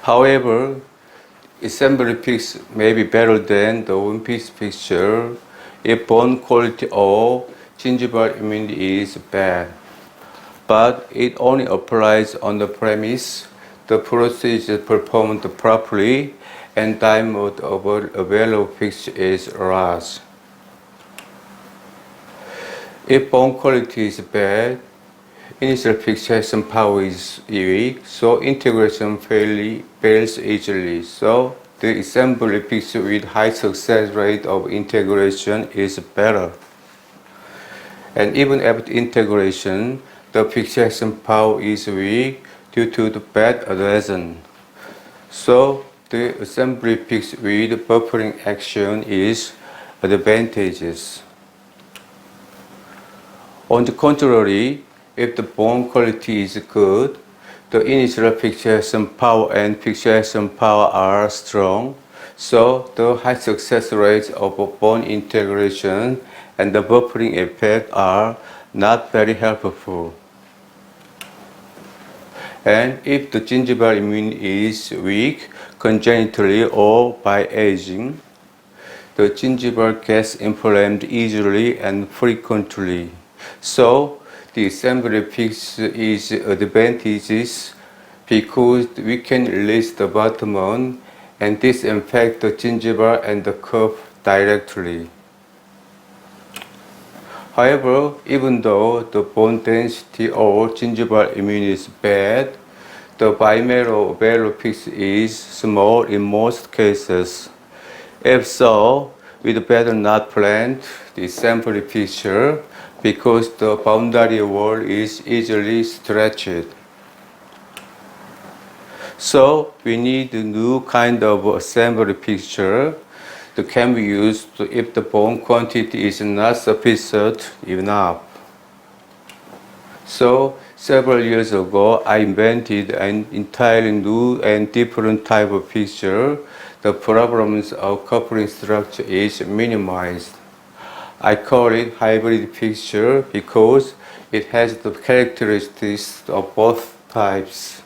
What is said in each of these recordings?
However, assembly fix may be better than the one-piece fixture if bone quality or gingival immunity is bad. But it only applies on the premise the procedure is performed properly and diamond available fixture is large. If bone quality is bad, initial fixation power is weak, so integration fails easily. So the assembly fixture with high success rate of integration is better. And even after integration, the fixation power is weak due to the bad adhesion. So the assembly fix with buffering action is advantageous. On the contrary, if the bone quality is good, the initial fixation power and fixation power are strong, so the high success rates of bone integration and the buffering effect are not very helpful. And if the gingival immunity is weak congenitally or by aging, the gingival gets inflamed easily and frequently. So the assembly fix is advantageous because we can release the bottom and disinfect the gingiva and the cup directly. However, even though the bone density or gingival immunity is bad, the bimaral fix is small in most cases. If so, we'd better not plant the assembly fixture because the boundary wall is easily stretched. So we need a new kind of assembly fixture that can be used if the bone quantity is not sufficient enough. So several years ago, I invented an entirely new and different type of fixture. The problems of coupling structure is minimized. I call it hybrid fixture because it has the characteristics of both types.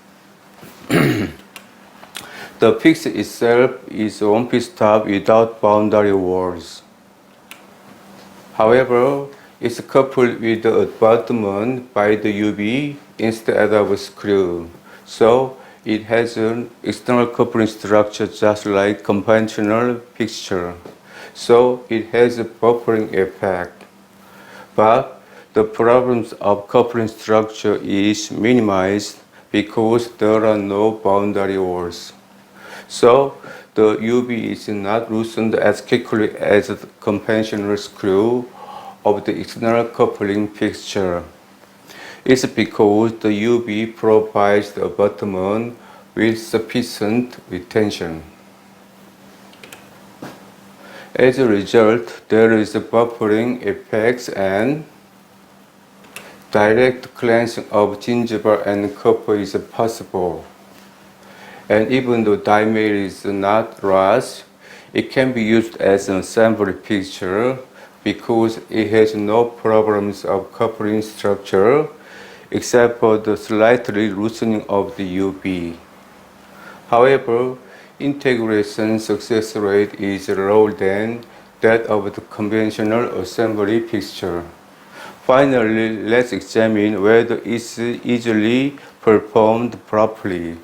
The fixture itself is one-piece top without boundary walls. However, it's coupled with the abutment by the UB instead of a screw. So it has an external coupling structure just like conventional fixture. So it has a buffering effect. But the problems of coupling structure is minimized because there are no boundary walls. So the UB is not loosened as quickly as the conventional screw of the external coupling fixture. It's because the UB provides the abutment with sufficient retention. As a result, there is a buffering effects and direct cleansing of gingiva and copper is possible. And even though diamond is not large, it can be used as an assembly fixture because it has no problems of coupling structure except for the slightly loosening of the UB. However, integration success rate is lower than that of the conventional assembly fixture. Finally, let's examine whether it's easily performed properly.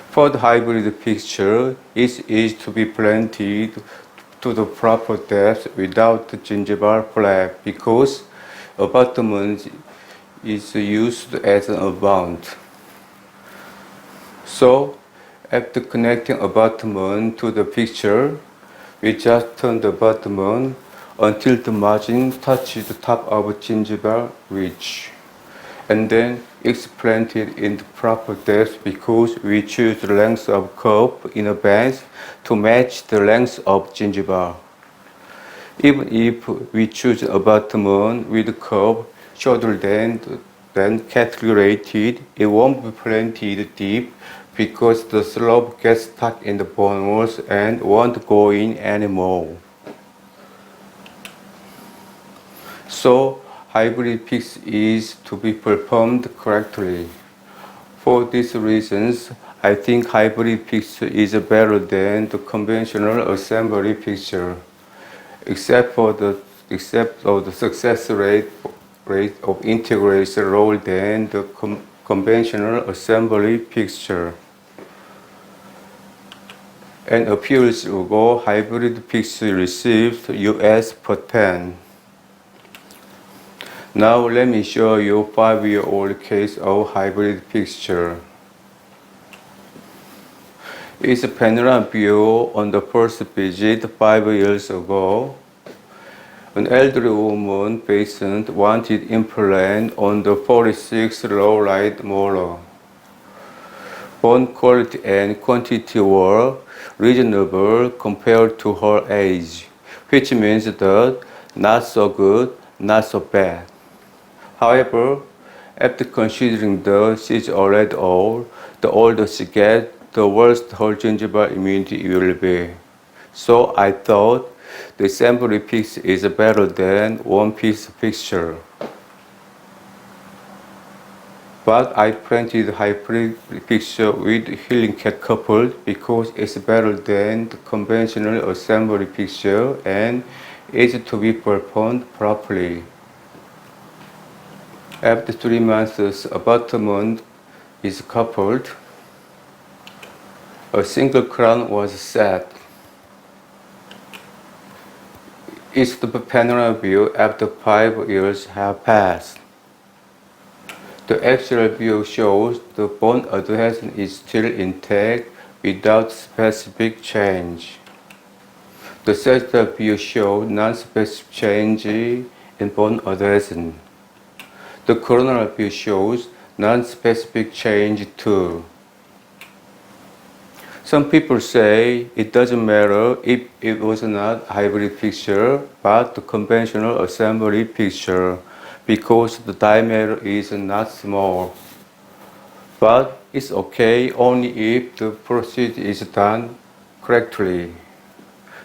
For the hybrid fixture, it's easy to be planted to the proper depth without the gingival flap because abutment is used as an abutment. So, after connecting abutment to the fixture, we just turn the abutment until the margin touches the top of gingival ridge. And then it's planted in the proper depth because we choose the length of curve in advance to match the length of gingiva. Even if we choose abutment with a curve shorter than calculated, it won't be planted deep because the slope gets stuck in the bone walls and won't go in anymore. So hybrid fix is to be performed correctly. For these reasons, I think hybrid fixture is better than the conventional assembly fixture, except for the success rate of integration lower than the conventional assembly fixture. And a few years ago, hybrid fixture received US patent. Now let me show you 5-year-old case of hybrid fixture. It's a panoramic view on the first visit 5 years ago. An elderly woman patient wanted implant on the 46 low light molar. Bone quality and quantity were reasonable compared to her age, which means that not so good, not so bad. However, after considering that she's already old, the older she gets, the worse her gingival immunity will be. So I thought the assembly fixture is better than one-piece fixture. But I planted hybrid fixture with healing cat couple because it's better than the conventional assembly fixture and easy to be performed properly. After 3 months, abutment is coupled. A single crown was set. It's the panoramic view after 5 years have passed. The actual view shows the bone adhesion is still intact without specific change. The sagittal view shows non-specific change in bone adhesion. The coronal view shows non-specific change too. Some people say it doesn't matter if it was not hybrid fixture but the conventional assembly fixture because the diameter is not small. But it's okay only if the procedure is done correctly.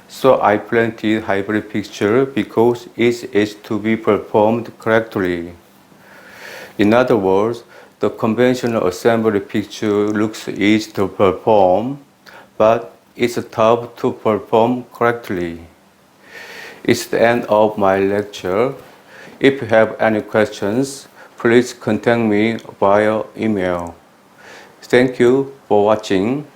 So I planted hybrid fixture because it is to be performed correctly. In other words, the conventional assembly fixture looks easy to perform, but it's tough to perform correctly. It's the end of my lecture. If you have any questions, please contact me via email. Thank you for watching.